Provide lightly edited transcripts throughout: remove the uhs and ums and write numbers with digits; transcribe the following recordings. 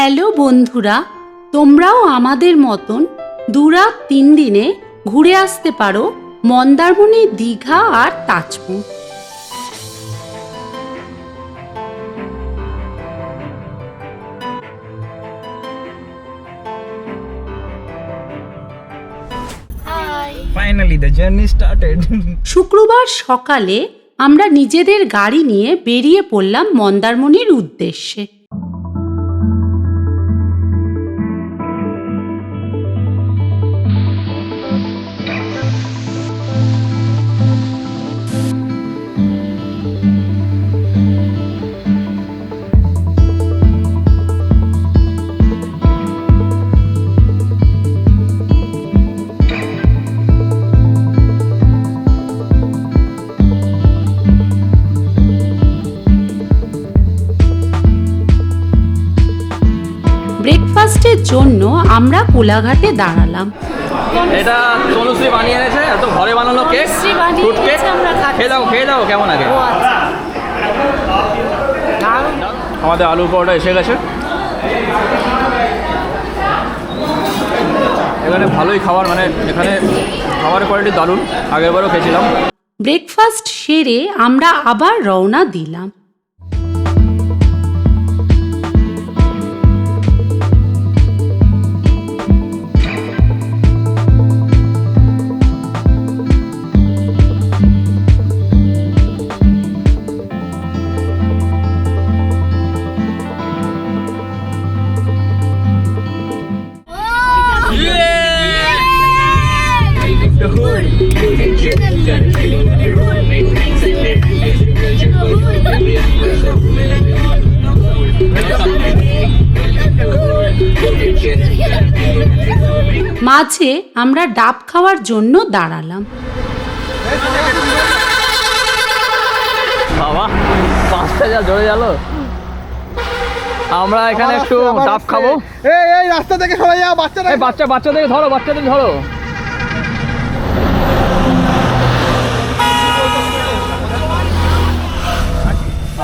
Hello বন্ধুরা, তোমরাও আমাদের মতন 2-3 দিনে ঘুরে আসতে পারো মন্দারমণি, দীঘা আর Tajpur. Finally, the journey started. শুক্রবার সকালে আমরা নিজেদের গাড়ি নিয়ে বেরিয়ে পড়লাম মন্দারমণির উদ্দেশ্যে। ব্রেকফাস্টের জন্য আমরা কোলাঘাটে দাঁড়ালাম। এটা তনুশ্রী বানিয়ে এনেছে, এত ঘরে বানানো কেক, ফ্রুট কেক। খেয়ে দাও কেমন আগে। আমাদের আলু পরোটা এসে গেছে। এখানে ভালোই খাবার, মানে এখানে খাবারের কোয়ালিটি দারুণ, আগেরবারও খেয়েছিলাম। ব্রেকফাস্ট সেরে আমরা আবার রওনা দিলাম। মাঝে আমরা ডাব খাওয়ার জন্য দাঁড়ালাম। বাবা, পাঁচটা যা জোরে গেল। আমরা এখানে একটু ডাব খাবো। এই রাস্তা থেকে সরে যাও, বাচ্চাদের ধরো।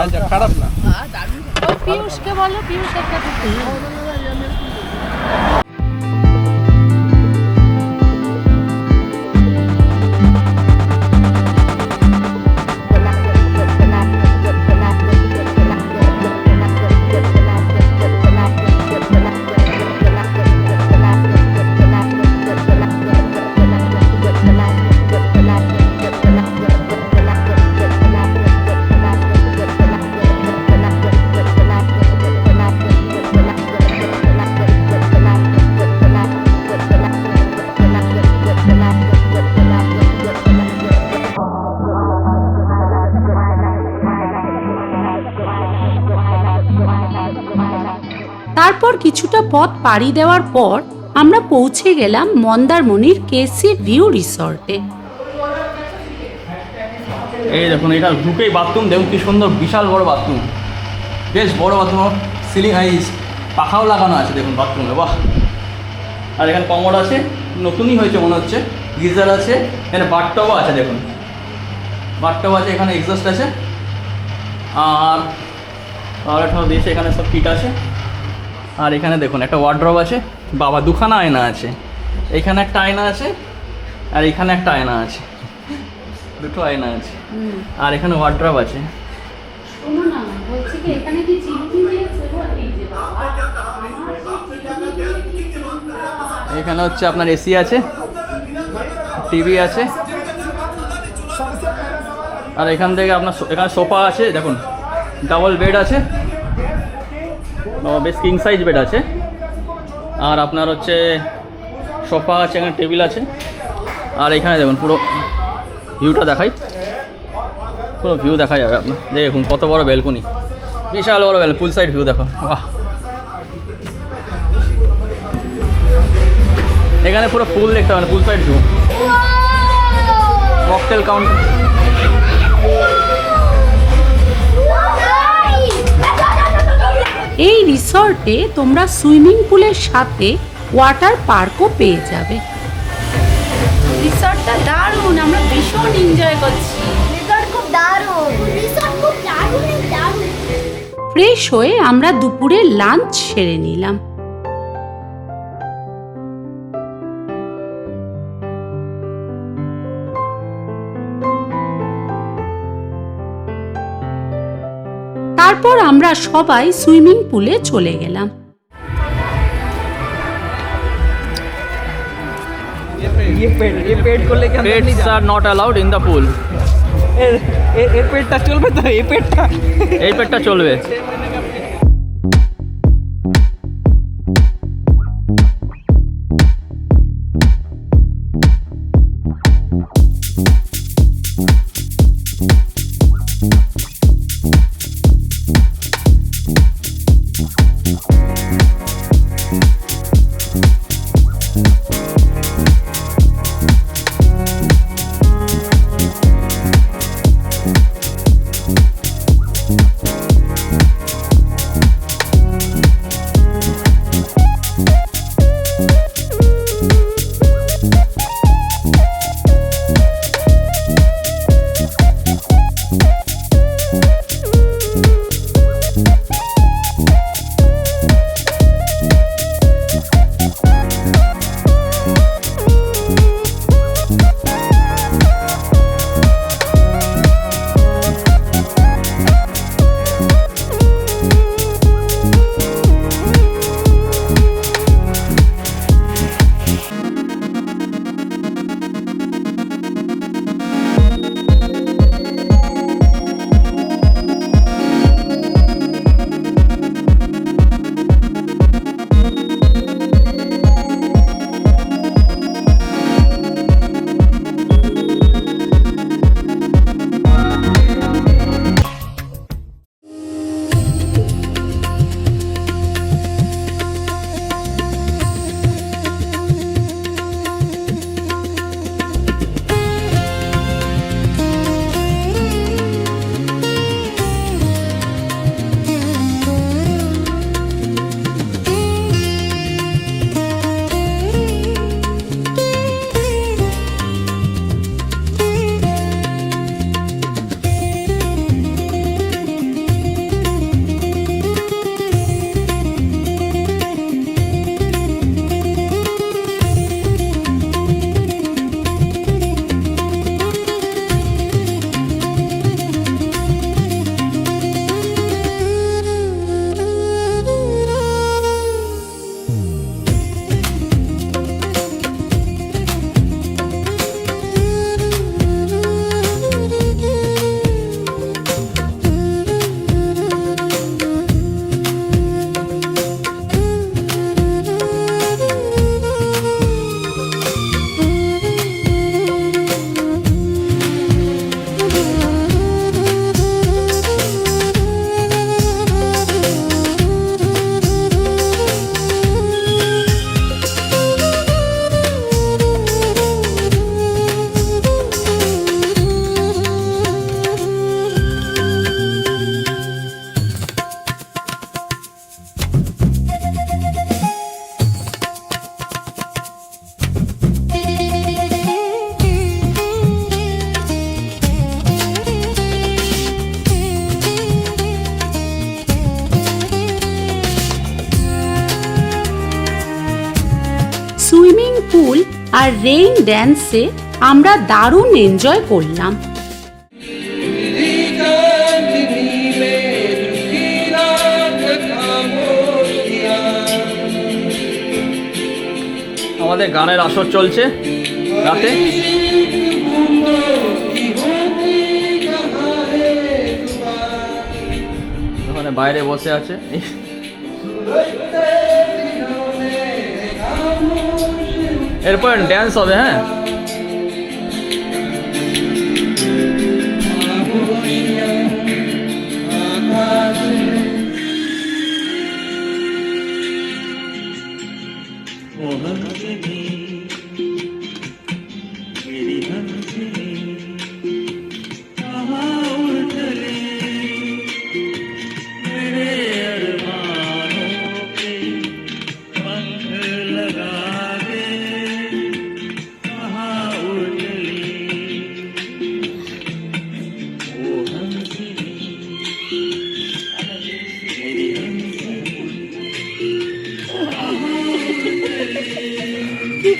আচ্ছা, খারাপ না। পিয়ুষকে বলো, পিয়ুষ একটা তারপর কিছুটা পথ পাড়ি দেওয়ার পর আমরা পৌঁছে গেলাম মন্দারমণির কেসি ভিউ রিসর্টে। এই দেখুন, এটা ঢুকেই বাথরুম দেখুন কি সুন্দর, বিশাল বড় বাথরুম, বেশ বড় বাথরুম। সিলিং পাখাও লাগানো আছে দেখুন বাথরুমে, বাহ। আর এখানে কমোড আছে, নতুনই হয়েছে মনে হচ্ছে। গিজার আছে, এখানে বাথটবও আছে দেখুন, বাথটব আছে, এখানে এক্সস্ট আছে। আর পাওয়ারটাও দিয়েছে, এখানে সব কিট আছে। আর এখানে দেখুন একটা ওয়ার্ড্রব আছে, বাবা, দুখানা আয়না আছে। এখানে একটা আয়না আছে, আর এখানে একটা আয়না আছে, দুটো আয়না আছে। আর এখানে ওয়ার্ড্রব আছে। এখানে হচ্ছে আপনার এসি আছে, টিভি আছে। আর এখান থেকে আপনার এখানে সোফা আছে দেখুন, ডাবল বেড আছে, বেশ কিং সাইজ বেড আছে। আর আপনার হচ্ছে সোফা আছে, এখানে টেবিল আছে। আর এখানে দেখুন পুরো ভিউটা দেখাই, পুরো ভিউ দেখা যাবে আপনার। দেখুন কত বড় ব্যালকনি, বিশাল বড় পুল সাইড ভিউ দেখো, বাহ। এখানে পুরো পুল দেখতে পাবেন, পুল সাইড ভিউ, ককটেল কাউন্টার। এই রিসর্টে তোমরা সুইমিং পুলের সাথে ওয়াটার পার্কও পেয়ে যাবে। রিসর্টটা দারুণ, আমরা ভীষণ এনজয় করছি। ফ্রেশ হয়ে আমরা দুপুরের লাঞ্চ সেরে নিলাম। তারপর আমরা সবাই সুইমিং পুলে চলে গেলাম। ये पेट को लेके अंदर नहीं Pets are not allowed in the pool. ए पेटটা চলবে তো এই পেটটা এই পেটটা চলবে। সুইমিং পুল আর রেইন ড্যান্সে আমরা দারুণ এনজয় করলাম। আমাদের গানের আসর চলছে রাতে। ওখানে বাইরে বসে আছে। এরপর ড্যান্স হবে। হ্যাঁ,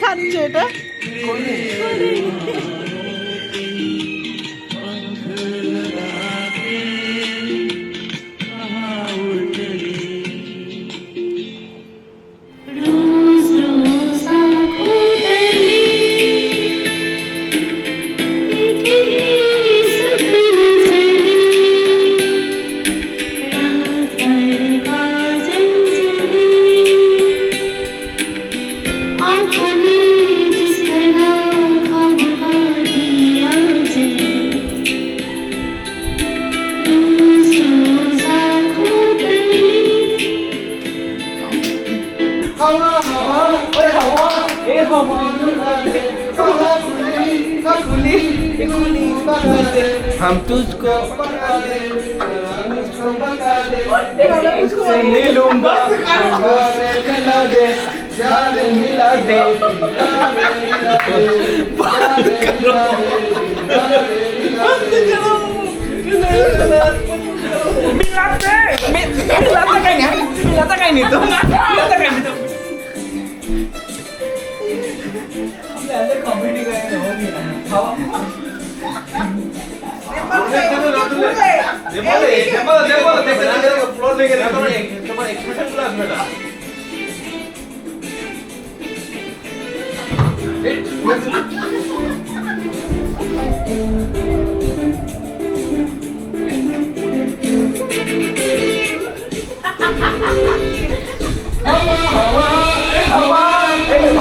খাচ্ছে এটা? हम तुझको ले लूंगा मिला दे जान मिला दे मिलाता काही नाही तो मिलाता काही नाही तो कॉमेडी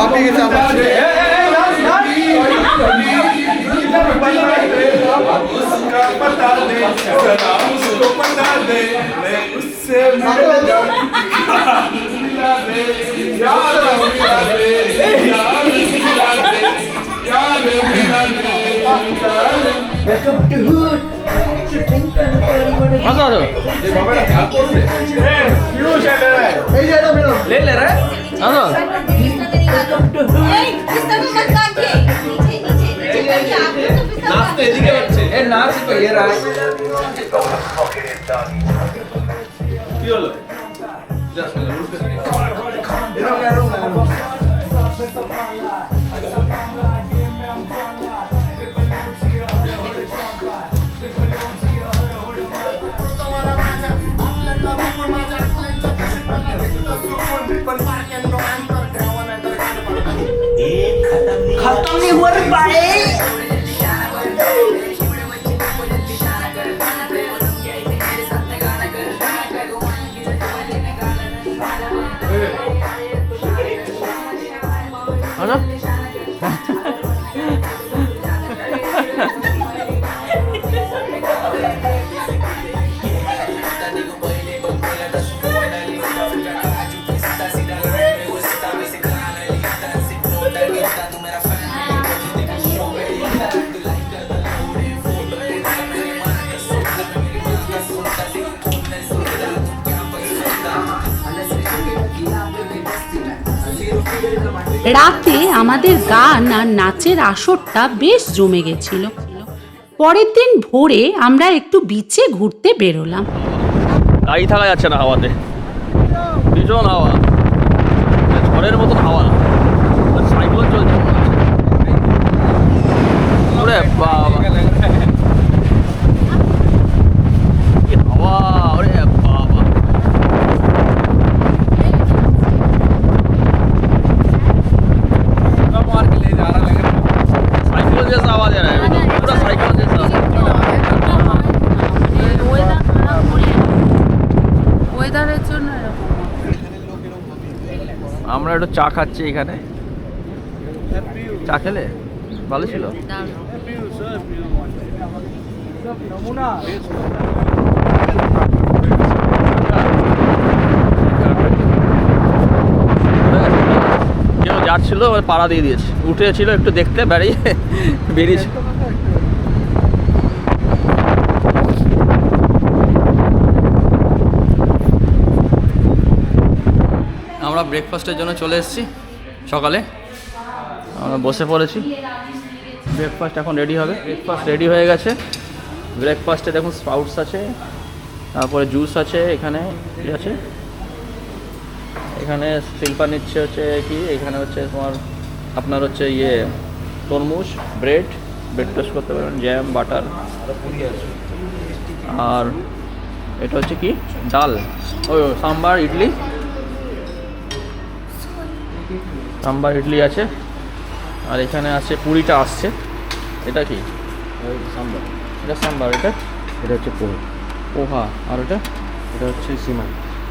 आप ही के साथ उसका पता दे जरा उसको पता दे मैं उससे मिल जाऊं मिला दे यार मिला दे यार मिला दे यार मिला दे वेलकम टू हुड আসো আসো ये बाबा का क्या बोल रहे हैं क्यों चल रहा है এই যে এটা বেরো ले ले रहा है আসো नाचते এদিকে হচ্ছে ए नाच तो ये रहा है কি হলো জাস্ট खत्म नहीं हुआ रे भाई রাতে আমাদের গান আর নাচের আসরটা বেশ জমে গেছিল। পরের দিন ভোরে আমরা একটু বিচে ঘুরতে বেরোলাম। দাঁড়িয়ে থাকা যাচ্ছে না হাওয়াতে, ভীষণ হাওয়া, ঝড়ের মতন হাওয়া, সাইক্লোন চলছে মনে হচ্ছে। ওরে বাবা কি হাওয়া, ওরে বাবা साइकिल जैसा आवाज आ रहा है, पूरा साइकिल जैसा। ওয়েদারের জন্য এরকম। আমরা একটু চা খাচ্ছি এখানে, চা খেলে ভালো ছিল। কেউ যাচ্ছিল পাড়া দিয়ে দিয়েছে, উঠেছিল একটু দেখতে, বেরিয়ে বেরিয়েছে। আমরা ব্রেকফাস্টের জন্য চলে এসেছি, সকালে আমরা বসে পড়েছি। ব্রেকফাস্ট এখন রেডি হবে। ব্রেকফাস্ট রেডি হয়ে গেছে। ব্রেকফাস্টে দেখুন স্প্রাউটস আছে, তারপরে জুস আছে, এখানে কি আছে, এখানে শিল্পা নিচ্ছে হচ্ছে কি, এখানে হচ্ছে তোমার আপনার হচ্ছে ইয়ে তরমুজ, ব্রেড টোস্ট করতে পারেন, জ্যাম, বাটার, আর এটা হচ্ছে কি ডাল, ওই সাম্বার ইডলি, সাম্বার ইডলি আছে। আর এখানে আছে পুরিটা আসছে, এটা কি সাম্বার, এটা সাম্বার, এটা হচ্ছে পোহা, আর এটা হচ্ছে সিমাই,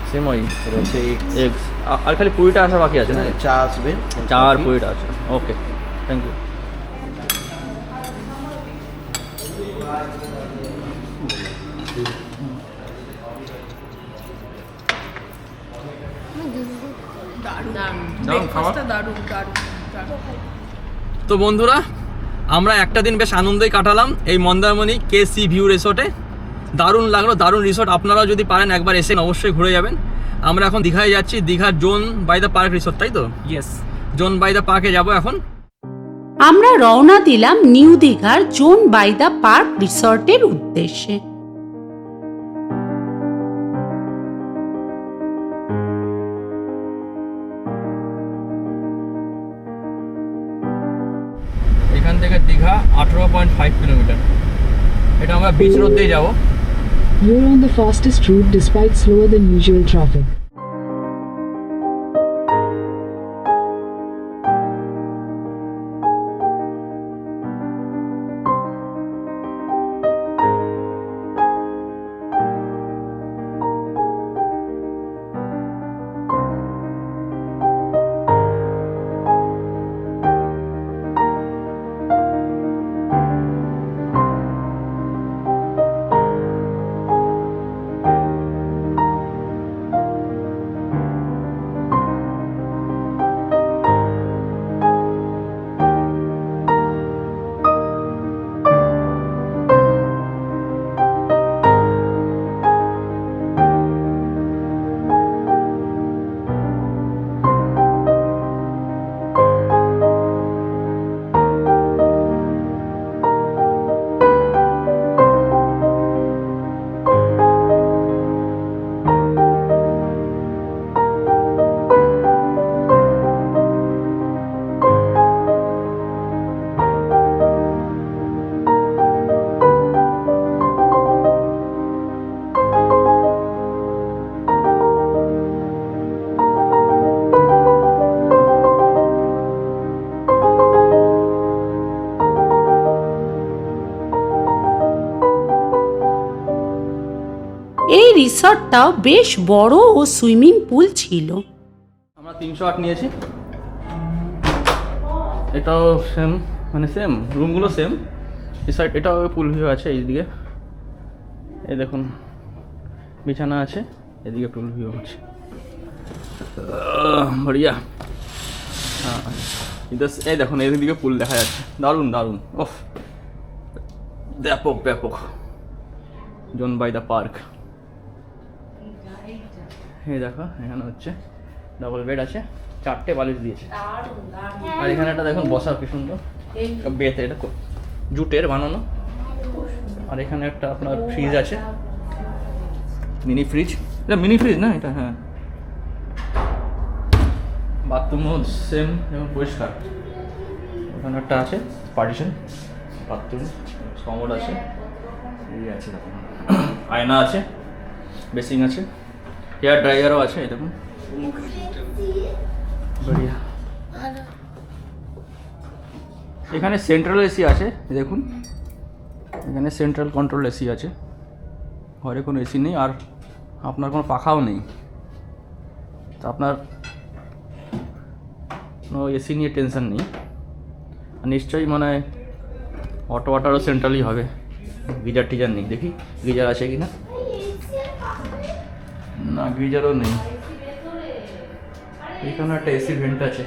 সিমই, এটা হচ্ছে এগস। আর খালি পুরিটা আসা বাকি আছে না? চা আসবে, চা আর পুরিটা আছে। ওকে, থ্যাংক ইউ। তো বন্ধুরা, আমরা একটা দিন বেশ আনন্দেই কাটালাম এই মন্দারমণি কেসি ভিউ রিসোর্টে। দারুণ লাগলো, দারুণ রিসোর্ট। আপনারাও যদি পারেন একবার এসে অবশ্যই ঘুরে যাবেন। আমরা এখন দীঘায় যাচ্ছি, দীঘার zone by the park resort, তাই তো? ইয়েস, জোন বাই দ্য পার্কে যাব এখন। আমরা রওনা দিলাম নিউ দীঘার জোন বাই দ্য পার্ক রিসর্টের উদ্দেশ্যে। এখান থেকে দীঘা 18.5 কিলোমিটার। এটা আমরা বিচ রোড দিয়ে যাবো। You're on the fastest route despite slower than usual traffic. এই রিসর্টটাও বেশ বড় ও সুইমিং পুল ছিল। আমরা 308 নিয়েছি। এটাও সেম, মানে সেম রুমগুলো সেম। এই সাইড এটাও পুল ভিউ আছে, এইদিকে এই দেখুন বিছানা আছে, এদিকে পুল ভিউ আছে। বড়িয়া। হ্যাঁ, এই দেখুন এইদিকে পুল দেখা যাচ্ছে, দারুণ দারুণ। ওফ, ব্যাপক ব্যাপক। Zone by the park. এই দেখো এখানে হচ্ছে ডবল বেড আছে, 4টে বালিশ দিয়েছে। আর এখানে একটা দেখুন বসার কি সুন্দর, বেতে, এটা জুটের বানানো। আর এখানে একটা আপনার ফ্রিজ আছে, মিনি ফ্রিজ। এটা মিনি ফ্রিজ না এটা? হ্যাঁ। বাথরুমও সেম এবং পরিষ্কার। ওখানে একটা আছে পার্টিশন, বাথরুম, কমোড আছে, এই আছে দেখুন, আয়না আছে, বেসিং আছে, হেয়ার ড্রায়ারও আছে। এই দেখুন, বড়িয়া। এখানে সেন্ট্রাল এসি আছে, দেখুন এখানে সেন্ট্রাল কন্ট্রোল এসি আছে। ঘরে কোনো এসি নেই, আর আপনার কোনো পাখাও নেই, তো আপনার কোনো এসি নিয়ে টেনশন নেই। আর নিশ্চয়ই মানে অটো ওয়াটারও সেন্ট্রালই হবে, গিজার টিজার নেই। দেখি গিজার আছে কি না, না গিজারও নেই। এখানে একটা এসি ভেন্ট আছে।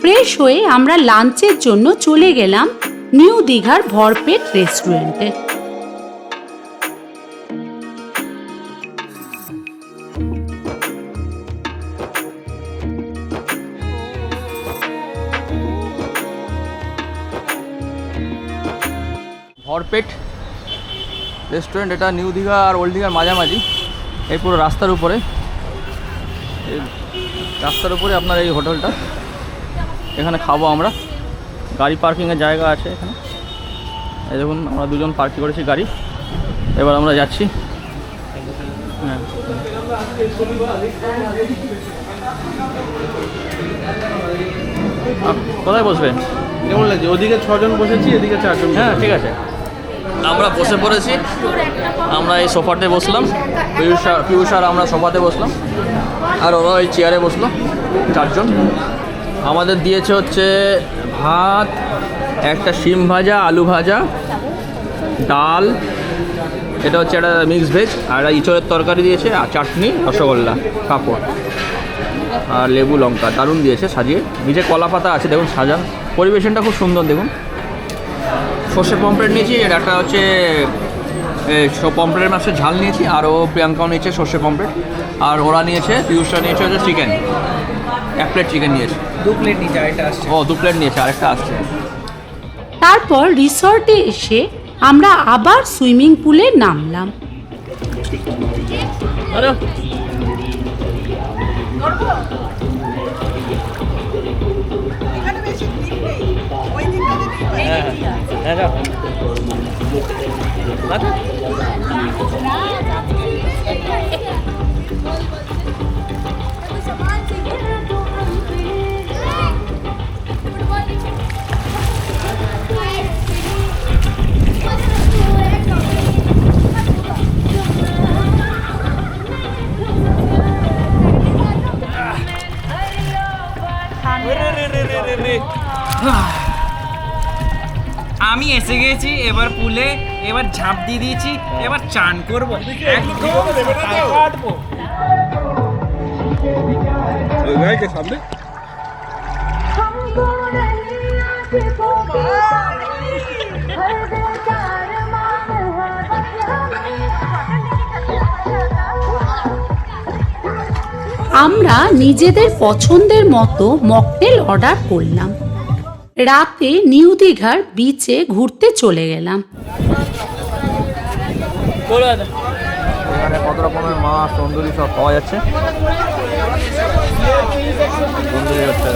ফ্রেশ হয়ে আমরা লাঞ্চের জন্য চলে গেলাম নিউ দীঘার ভরপেট রেস্টুরেন্টে। ভরপেট রেস্টুরেন্ট, এটা নিউ দীঘা আর ওল্ড দীঘার মাঝামাঝি, এই পুরো রাস্তার উপরে। এই রাস্তার উপরে আপনার এই হোটেলটা। এখানে খাবো আমরা। গাড়ি পার্কিংয়ের জায়গা আছে এখানে। এই দেখুন আমরা দুজন পার্কিং করেছি গাড়ি, এবার আমরা যাচ্ছি। হ্যাঁ কোথায় বসবেন? কেমন লাগছে? ওদিকে 6 জন বসেছি, এদিকে 4 জন। হ্যাঁ ঠিক আছে, আমরা বসে পড়েছি। আমরা এই সোফাতে বসলাম, পিয়ুষ আর আমরা সোফাতে বসলাম, আর ওরা ওই চেয়ারে বসলো, 4 জন। আমাদের দিয়েছে হচ্ছে ভাত, একটা শিম ভাজা, আলু ভাজা, ডাল, এটা হচ্ছে একটা মিক্স ভেজ, আর একটা ইঁচড়ের তরকারি দিয়েছে, আর চাটনি, রসগোল্লা, পাঁপড় আর লেবু লঙ্কা। দারুণ দিয়েছে সাজিয়ে। নিচে কলা পাতা আছে দেখুন সাজান, পরিবেশনটা খুব সুন্দর। দেখুন সর্ষে পমফ্রেট নিয়েছি, আর একটা হচ্ছে পমফ্রেটের মাছের ঝাল নিয়েছি, আর ও প্রিয়াঙ্কাও নিয়েছে সর্ষে পমফ্রেট, আর ওরা নিয়েছে, পিয়ুষটা নিয়েছে হচ্ছে চিকেন, 1 প্লেট চিকেন নিয়েছে। 2 প্লেট নিচে আরেকটা আসছে। ও 2 প্লেট নিয়েছে, আরেকটা আসছে। তারপর রিসর্টে এসে আমরা আবার সুইমিং পুলে নামলাম। আরে আমি এসে গেছি এবার পুলে, এবার ঝাঁপ দিয়ে দিয়েছি, এবার চান করবো একদম কাটবো। भाई के सामने আমরা নিজেদের পছন্দের মতো মকটেল অর্ডার করলাম। রাতে নিউ দীঘার বিচে ঘুরতে চলে গেলাম। এখানে কত রকমের মাছ, তন্দুরি সব পাওয়া যাচ্ছে। তন্দুরি হচ্ছে,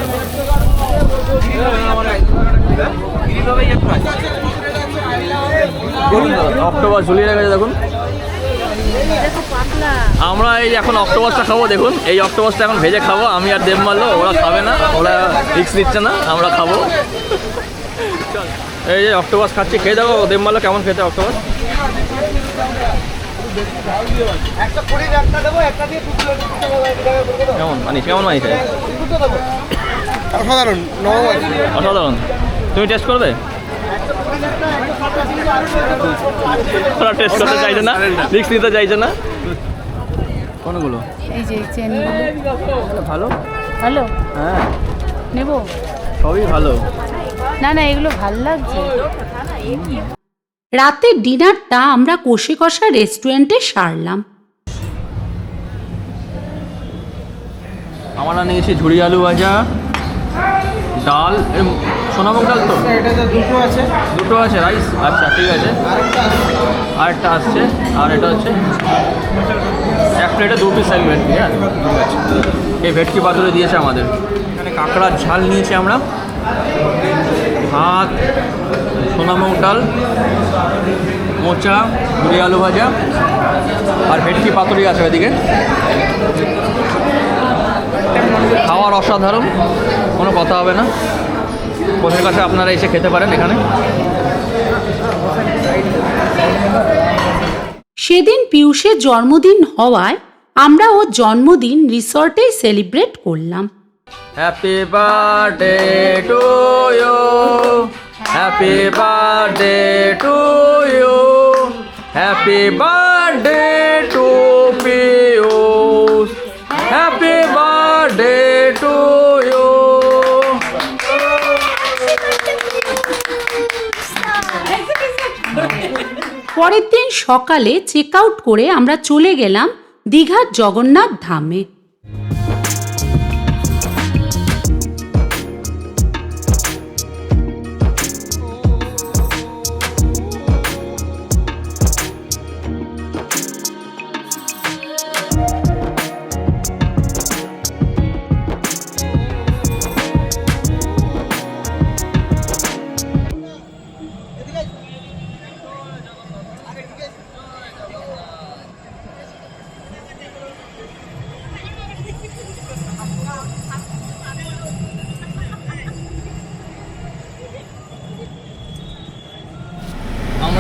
অক্টোপাস ঝুলিয়ে রেখেছে দেখুন। আমরা এই এখন অক্টোপাসটা খাবো। দেখুন এই অক্টোপাসটা এখন ভেজে খাবো, আমি আর দেব মারলো, ওরা খাবে না, ওরা রিস্ক নিচ্ছে না, আমরা খাবো। এই যে অক্টোপাস খাচ্ছি, খেয়ে দেখো দেব মারলো কেমন খেতে অক্টোপাস। কেমন মানিস, কেমন মানিস? অসাধারণ, অসাধারণ। তুমি টেস্ট করবে? ওরা টেস্ট করতে চাইছে না, রিস্ক নিতে চাইছে না। কোনগুলো? এই যে চেনগুলো ভালো ভালো, হ্যাঁ নেব? সবই ভালো। না না, এগুলো ভাল লাগছে। রাতের ডিনারটা আমরা কষে কষা রেস্টুরেন্টে সারলাম। আমরা নিয়েছি ঝুড়ি আলু ভাজা, ডাল, সোনামুখ ডাল তো এটাতে দুটো আছে, দুটো আছে রাইস, আচ্ছা ঠিক আছে। আরেকটা আসছে, আর এটা হচ্ছে 1 প্লেটে 2 পিস থাকবে ভেটকি। হ্যাঁ এই ভেটকি পাতুরি দিয়েছে আমাদের। এখানে কাঁকড়ার ঝাল নিয়েছি আমরা, ভাত, সোনামুখ ডাল, মোচা, ঝুড়ি আলু ভাজা, আর ভেটকি পাতুরি আছে ওইদিকে। খাওয়ার অসাধারণ, কোনো কথা হবে না। কোচের কাছে আপনারা এসে খেতে পারেন এখানে। সেদিন পিয়ুষের জন্মদিন হওয়ায় আমরা ওর জন্মদিন রিসর্টেই সেলিব্রেট করলাম। Happy birthday to you, happy birthday to you, happy birthday to Piyush, happy birthday to you. পরের দিন সকালে চেক আউট করে আমরা চলে গেলাম দীঘার জগন্নাথ ধামে।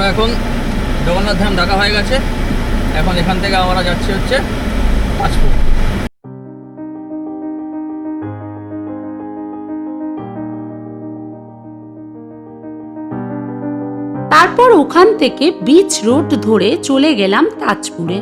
আমরা এখন জগন্নাথ ধাম দেখা হয়ে গেছে, এখন এখান থেকে আমরা যাচ্ছি হচ্ছে তাজপুর। তারপর ওখান থেকে বিচ রোড ধরে চলে গেলাম তাজপুরে।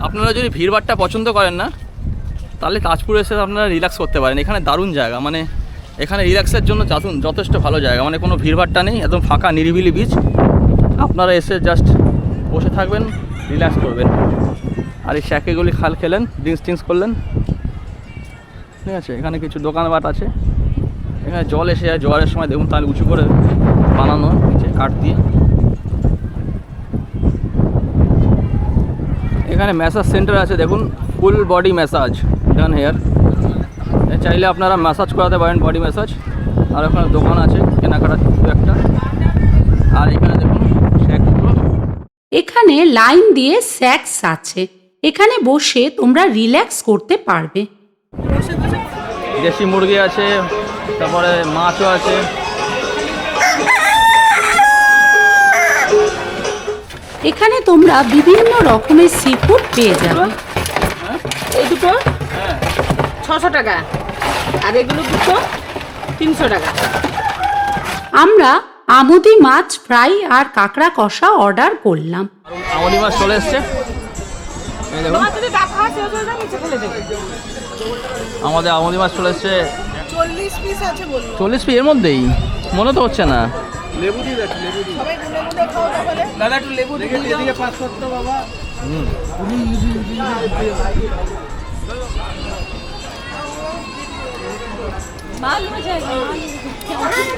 আপনারা যদি ভিড়ভাড়টা পছন্দ করেন না, তাহলে তাজপুর এসে আপনারা রিল্যাক্স করতে পারেন। এখানে দারুণ জায়গা, মানে এখানে রিল্যাক্সের জন্য যথেষ্ট ভালো জায়গা, মানে কোনো ভিড়ভাড়টা নেই, একদম ফাঁকা নিরিবিলি বিচ। আপনারা এসে জাস্ট বসে থাকবেন, রিল্যাক্স করবেন, আর এই শ্যাকেগুলি খাল খেলেন, ড্রিঙ্কস করলেন, ঠিক আছে। এখানে কিছু দোকানপাট আছে, এখানে জল এসে যায় জোয়ারের সময়, দেখুন তাহলে উঁচু করে বানানো নিচে কাঠ দিয়ে। এখানে ম্যাসাজ সেন্টার আছে, দেখুন ফুল বডি ম্যাসাজ ডান হেয়ার, চাইলে আপনারা ম্যাসাজ করাতে পারেন, বডি ম্যাসাজ। আর ওখানে দোকান আছে কেনাকাটা একটা। আর এখানে দেখুন শ্যাকগুলো, এখানে লাইন দিয়ে স্যাক্স আছে, এখানে বসে তোমরা রিল্যাক্স করতে পারবে। দেশি মুরগি আছে, তারপরে মাছও আছে। এখানে তোমরা বিভিন্ন রকমের সি ফুড পেয়ে যাবে। এই দুটো 600 টাকা, আর এগুলো দুটো 300 টাকা। আমরা আমুদি মাছ ফ্রাই আর কাঁকড়া কষা অর্ডার করলাম। আমুদি মাছ চলে এসছে, এই দেখুন আমাদের আমুদি মাছ চলে এসছে। 40 পিস আছে বলুন। 40 পিস এর মধ্যেই মনে তো হচ্ছে না। লেবু দিয়ে দেখি, লেবু দিয়ে। সবাই গুনে গুনে খাও তাহলে। দাদা একটু লেবু দিয়ে দাও। এদিকে 500 বাবা।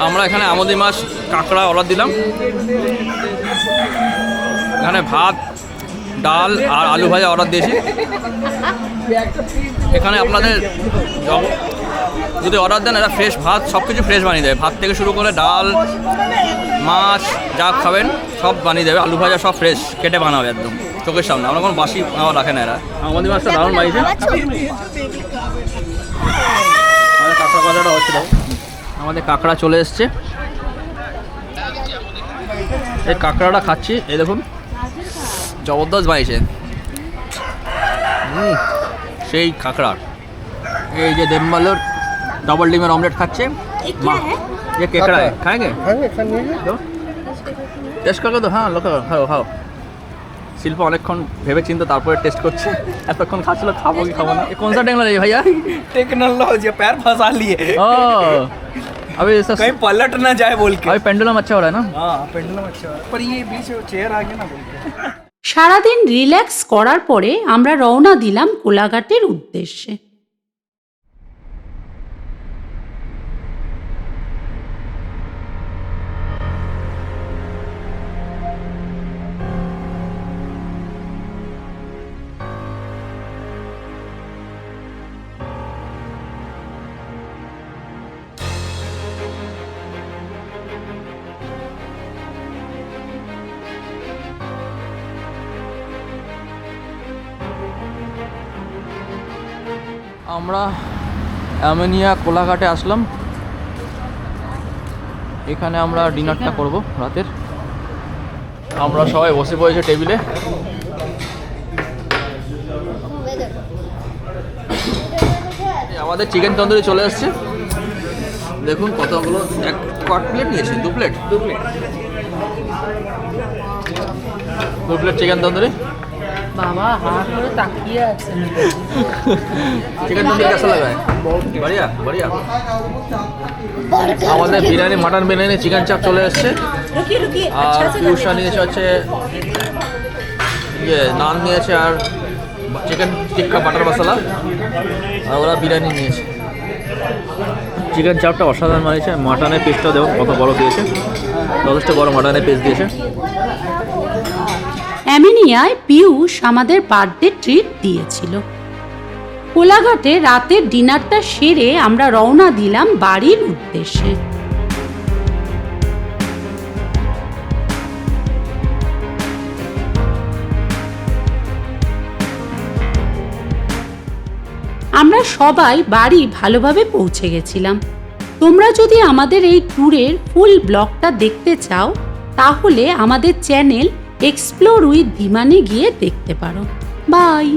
আমরা এখানে আমুদি মাছ কাঁকড়া অর্ডার দিলাম। এখানে ভাত, ডাল আর আলু ভাজা অর্ডার দিয়েছি। এখানে আপনাদের যদি অর্ডার দেন, এরা ফ্রেশ ভাত সব কিছু ফ্রেশ বানিয়ে দেবে, ভাত থেকে শুরু করে ডাল, মাছ যা খাবেন সব বানিয়ে দেবে, আলু ভাজা সব ফ্রেশ কেটে বানাবে একদম চোখের সামনে। আমরা কোনো বাসি খাওয়া রাখে না এরা। আমাদের মাছটা দারুণ বানিয়েছে। আমাদের কাঁকড়া ভাজাটা হচ্ছে, আমাদের কাঁকড়া চলে এসছে। এই কাঁকড়াটা খাচ্ছি, এই দেখুন জবরদস্ত বানিয়েছে, সেই কাঁকড়া। এই যে দেবমালোর डबल डिम ऑमलेट खाচ্ছে মা। ये केकड़ा है, खाएंगे? টেস্ট করবে তো? হ্যাঁ লোক খাও খাও। শিল্প অনেকক্ষণ ভেবে চিন্তে তারপরে টেস্ট করছে, এতক্ষণ খাচ্ছিল খাবো কি খাবো না। ये कौन सा टेक्नोलॉजी भैया? टेक्नोलॉजी पैर फंसा लिए। ओ अभी कहीं पलट ना जाए बोल के। अभी पेंडुलम अच्छा हो रहा है ना? हाँ पेंडुलम अच्छा हो रहा है, पर ये बीच में चेयर आ गया ना बोल के। সারাদিন রিল্যাক্স করার পরে আমরা রওনা দিলাম কোলাঘাটের উদ্দেশ্যে। আমরা অ্যামেনিয়া কোলাঘাটে আসলাম। এখানে আমরা ডিনারটা করব রাতের। আমরা সবাই বসে পড়েছি টেবিলে। আমাদের চিকেন তন্দুরি চলে আসছে। দেখুন কতগুলো, এক প্লেট নিয়েছি, 2 প্লেট 2 প্লেট চিকেন তন্দুরি। বাবা হাত করে তাকিয়ে আছে। चिकन तंदूरी कैसा लगा है? बढ़िया बढ़िया। আমাদের বিরিয়ানি, মাটন বিরিয়ানি, চিকেন চাপ চলে এসেছে। আর পিউষা নিয়েছে হচ্ছে ইয়ে নান নিয়েছে, আর চিকেন টিক্কা বাটার মশলা, আর ওরা বিরিয়ানি নিয়েছে। চিকেন চাপটা অসাধারণ বানিয়েছে। মাটনের পিসটা দেখুন কত বড় দিয়েছে, যথেষ্ট বড় মাটনের পিস দিয়েছে। অ্যামেনিয়ায় পিয়ুষ আমাদের বার্থডে ট্রিট দিয়েছিল। কোলাঘাটে রাতের ডিনারটা সেরে আমরা রওনা দিলাম বাড়ির উদ্দেশ্যে। আমরা সবাই বাড়ি ভালোভাবে পৌঁছে গেছিলাম। তোমরা যদি আমাদের এই ট্যুরের ফুল ব্লগটা দেখতে চাও তাহলে আমাদের চ্যানেল এক্সপ্লোর উইথ ধীমানে গিয়ে দেখতে পারো। বাই।